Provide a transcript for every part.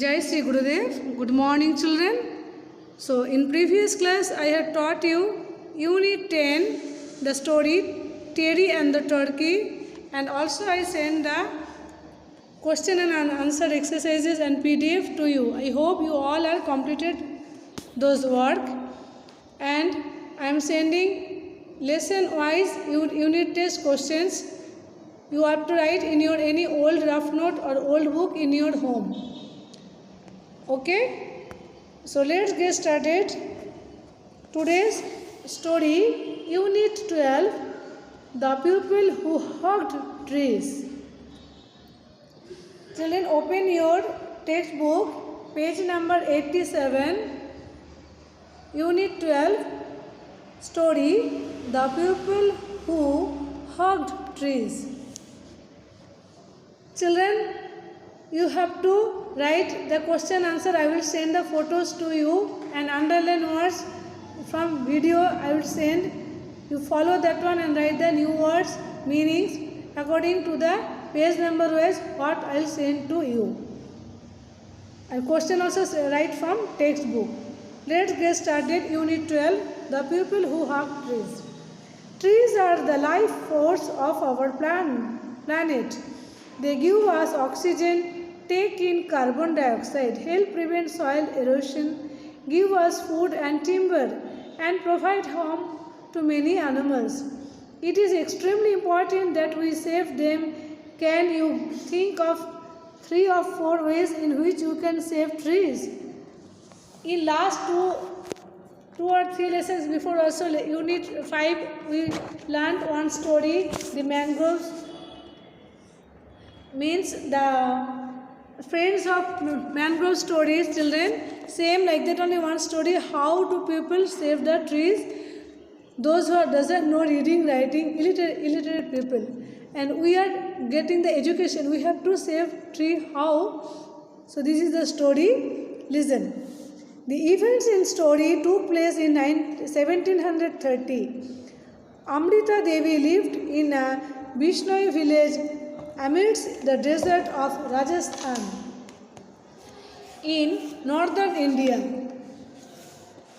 Jai Sri Gurudev. Good morning, children. So, in previous class, I had taught you Unit 10, the story Terry and the Turkey, and also I sent the question and answer exercises and PDF to you. I hope you all are completed those work, and I am sending lesson-wise unit test questions. You have to write in your any old rough note or old book in your home. Okay, so let's get started. Today's story, Unit 12, The People Who Hugged Trees. Children, open your textbook, page number 87, Unit 12, story, The People Who Hugged Trees. Children, you have to write the question answer. I will send the photos to you and underline words from video I will send. You follow that one and write the new words, meanings according to the page number wise what I will send to you. And question also write from textbook. Let's get started. Unit 12, The People Who Hug Trees. Trees are the life force of our planet. They give us oxygen, take in carbon dioxide, help prevent soil erosion, give us food and timber, and provide home to many animals. It is extremely important that we save them. Can you think of 3 or 4 ways in which you can save trees? In last two or three lessons before also, Unit 5, we learned one story, the mangroves. Means the friends of mangrove stories, children. Same like that, only one story. How do people save the trees? Those who doesn't know reading, writing, illiterate people. And we are getting the education. We have to save tree. How? So this is the story. Listen. The events in story took place in 1730. Amrita Devi lived in a Bishnoi village amidst the desert of Rajasthan in northern India.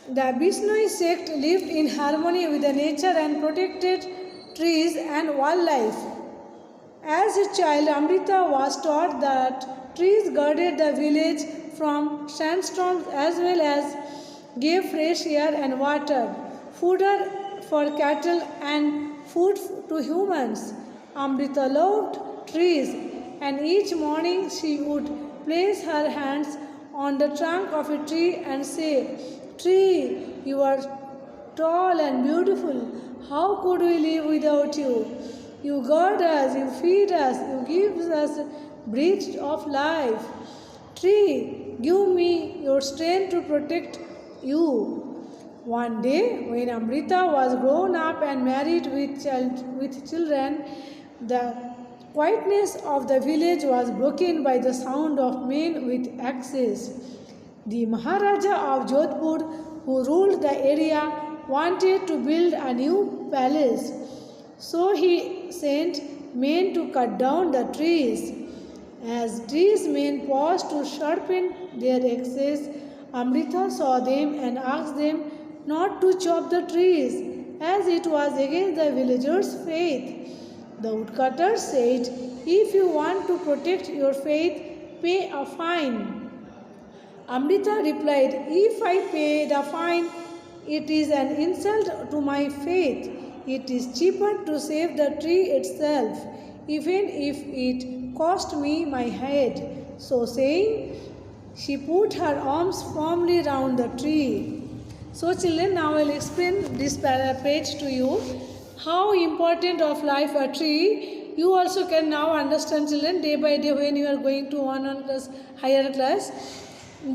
The Bishnoi sect lived in harmony with the nature and protected trees and wildlife. As a child, Amrita was taught that trees guarded the village from sandstorms as well as gave fresh air and water, fodder for cattle and food to humans. Amrita loved trees, and each morning she would place her hands on the trunk of a tree and say, "Tree, you are tall and beautiful. How could we live without you? You guard us, you feed us, you give us breath of life. Tree, give me your strength to protect you." One day, when Amrita was grown up and married with children, the quietness of the village was broken by the sound of men with axes. The Maharaja of Jodhpur, who ruled the area, wanted to build a new palace. So he sent men to cut down the trees. As these men paused to sharpen their axes, Amrita saw them and asked them not to chop the trees, as it was against the villagers' faith. The woodcutter said, "If you want to protect your faith, pay a fine." Amrita replied, "If I pay the fine, it is an insult to my faith. It is cheaper to save the tree itself, even if it cost me my head." So saying, she put her arms firmly round the tree. So children, now I will explain this page to you. How important of life a tree. You also can now understand, children, day by day when you are going to one class, higher class.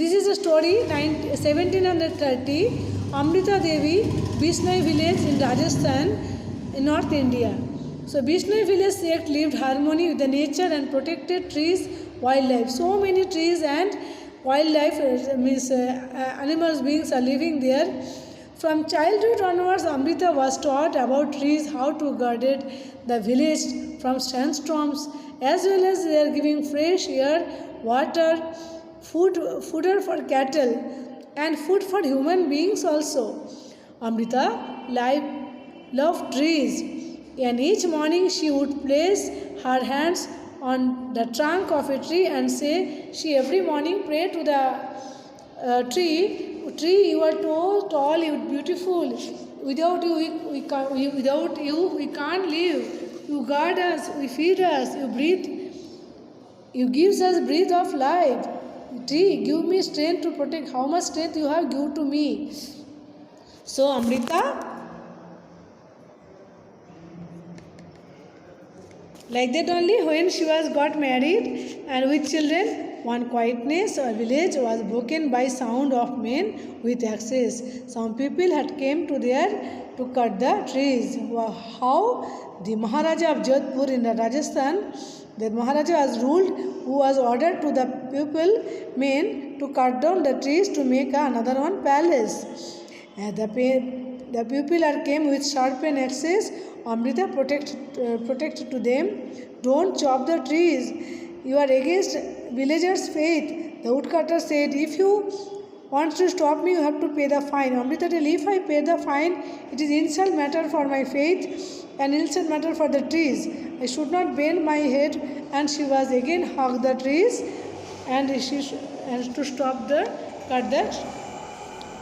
This is a story, 1730, Amrita Devi, Bishnoi village in Rajasthan, in North India. So Bishnoi village sect lived harmony with the nature and protected trees, wildlife. So many trees and wildlife, means animals, beings are living there. From childhood onwards, Amrita was taught about trees, how to guard the village from sandstorms, as well as they are giving fresh air, water, fodder for cattle, and food for human beings also. Amrita loved trees, and each morning she would place her hands on the trunk of a tree and say, she every morning prayed to the tree, you are so tall, you are beautiful. Without you, we can't live. You guard us, you feed us, you breathe, you gives us breath of life. Tree, give me strength to protect. How much strength you have, give to me. So Amrita, like that only, when she was got married and with children, one quietness or village was broken by sound of men with axes. Some people had came to there to cut the trees. How the Maharaja of Jodhpur in Rajasthan, the Maharaja was ruled, who was ordered to the people, men, to cut down the trees to make another one palace. And the people are came with sharpened axes. Amrita protected to them. Don't chop the trees. You are against villagers' faith. The woodcutter said, if you want to stop me, you have to pay the fine. Amrita said, if I pay the fine, it is insult matter for my faith and insult matter for the trees. I should not bend my head. And she was again hug the trees and to stop the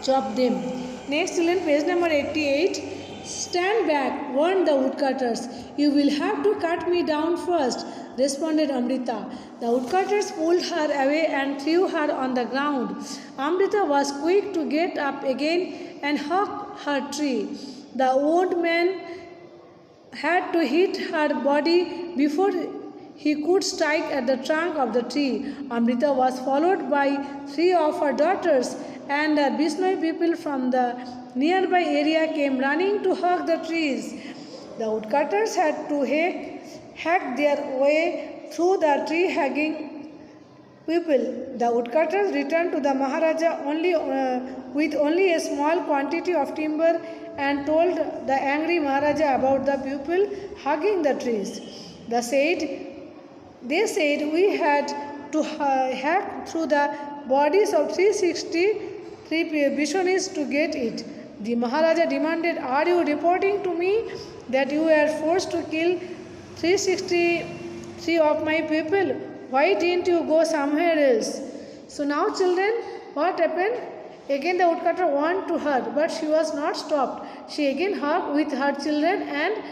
chop them. Next, children, page number 88. Stand back, warned the woodcutters. You will have to cut me down first, responded Amrita. The woodcutters pulled her away and threw her on the ground. Amrita was quick to get up again and hug her tree. The old man had to hit her body before he could strike at the trunk of the tree. Amrita was followed by 3 of her daughters, and the Bishnoi people from the nearby area came running to hug the trees. The woodcutters had to hack their way through the tree-hugging people. The woodcutters returned to the Maharaja with only a small quantity of timber and told the angry Maharaja about the people hugging the trees. They said we had to hack through the bodies of 363 Bishnois to get it. The Maharaja demanded, are you reporting to me that you were forced to kill 363 of my people? Why didn't you go somewhere else? So now children, what happened? Again the woodcutter wanted to hug, but she was not stopped. She again hugged with her children, and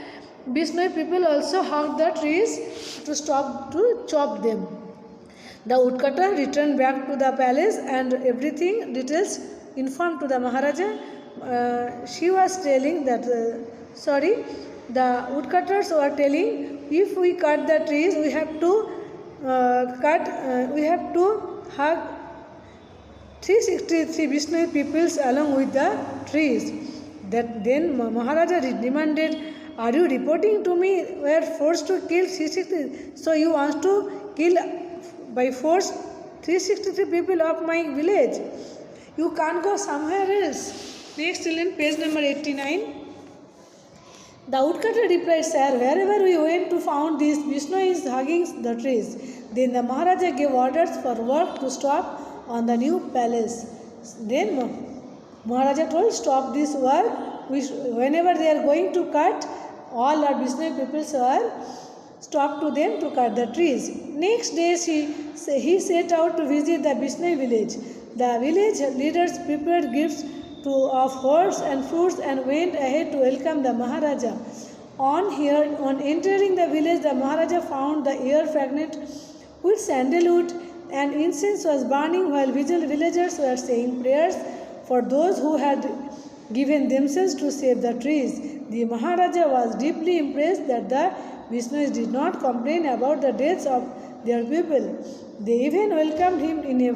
Bishnoi people also hugged the trees to chop them. The woodcutter returned back to the palace and everything details informed to the Maharaja. She was telling that, the woodcutters were telling, if we cut the trees, we have to hug 363 Bishnoi peoples along with the trees. That then Maharaja demanded, are you reporting to me we are forced to kill 363? So you want to kill by force 363 people of my village? You can't go somewhere else. Next children, page number 89. The woodcutter replied, sir, wherever we went to found these Bishnois hugging the trees. Then the Maharaja gave orders for work to stop on the new palace. Then Maharaja told, stop this work. Whenever they are going to cut, all our Bishnoi peoples are stopped to them to cut the trees. Next day he set out to visit the Bishnoi village. The village leaders prepared gifts of horse and fruits and went ahead to welcome the Maharaja. On entering the village, the Maharaja found the air fragrant with sandalwood, and incense was burning while villagers were saying prayers for those who had given themselves to save the trees. The Maharaja was deeply impressed that the Bishnois did not complain about the deaths of their people. They even welcomed him in a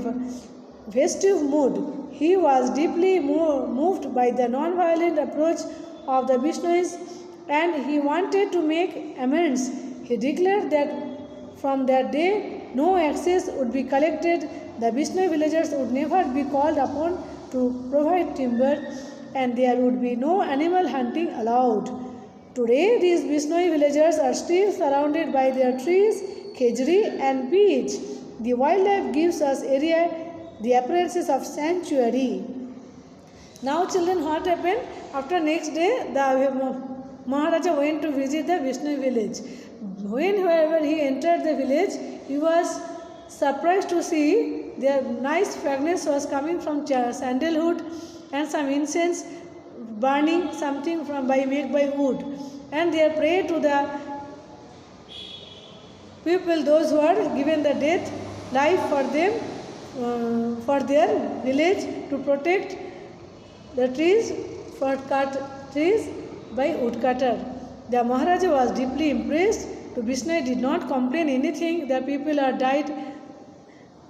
festive mood. He was deeply moved by the non-violent approach of the Bishnois, and he wanted to make amends. He declared that from that day no axes would be collected, the Bishnoi villagers would never be called upon to provide timber, and there would be no animal hunting allowed. Today, these Bishnoi villagers are still surrounded by their trees, khejri and beech. The wildlife gives us area the appearances of sanctuary. Now children, what happened? After next day, the Maharaja went to visit the Vishnu village. Whenever he entered the village, he was surprised to see their nice fragrance was coming from sandalwood and some incense burning something made by wood. And they prayed to the people, those who are given the death, life for them, for their village, to protect the trees, for cut trees by woodcutter. The Maharaja was deeply impressed. To Vishnu did not complain anything. The people are died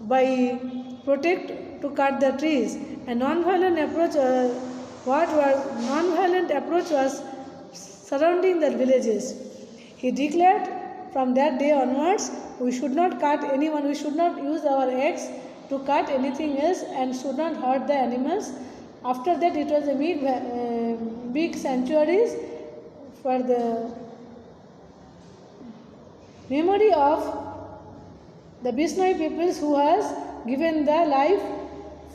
by protect to cut the trees. A non-violent approach. Non-violent approach was surrounding the villages. He declared from that day onwards, we should not cut anyone. We should not use our axe to cut anything else and should not hurt the animals. After that, it was a big sanctuaries for the memory of the Bishnoi peoples who has given the life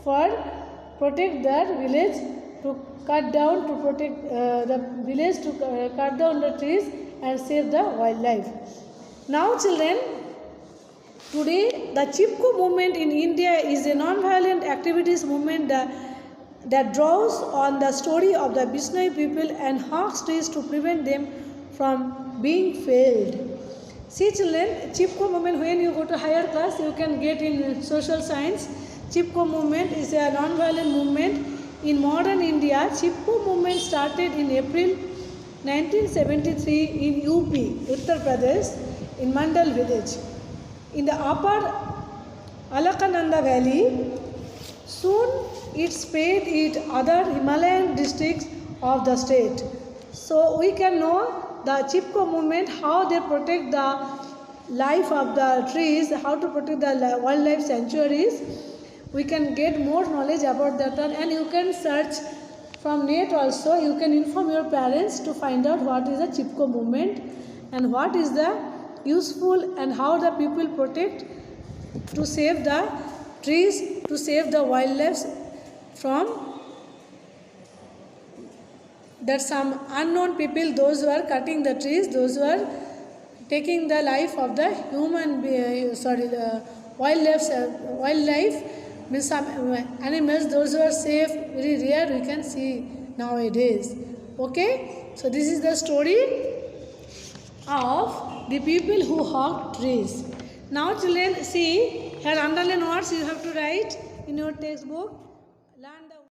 for protect their village, to cut down, to protect the village, to cut down the trees and save the wildlife. Now children, today the Chipko movement in India is a non-violent activities movement that draws on the story of the Bishnoi people and hawks trees to prevent them from being felled. See children, Chipko movement, when you go to higher class, you can get in social science. Chipko movement is a non-violent movement. In modern India, Chipko movement started in April 1973 in UP, Uttar Pradesh, in Mandal village. In the upper Alakananda valley, soon it spread in other Himalayan districts of the state. So we can know the Chipko movement, how they protect the life of the trees, how to protect the wildlife sanctuaries. We can get more knowledge about that one, and you can search from net also. You can inform your parents to find out what is the Chipko movement and what is the useful and how the people protect to save the trees, to save the wildlife from that some unknown people, those who are cutting the trees, those who are taking the life of the wildlife means some animals, those who are safe, very rare we can see nowadays. Okay, so this is the story of the people who hawk trees. Now children, see here underline words you have to write in your textbook. Learn the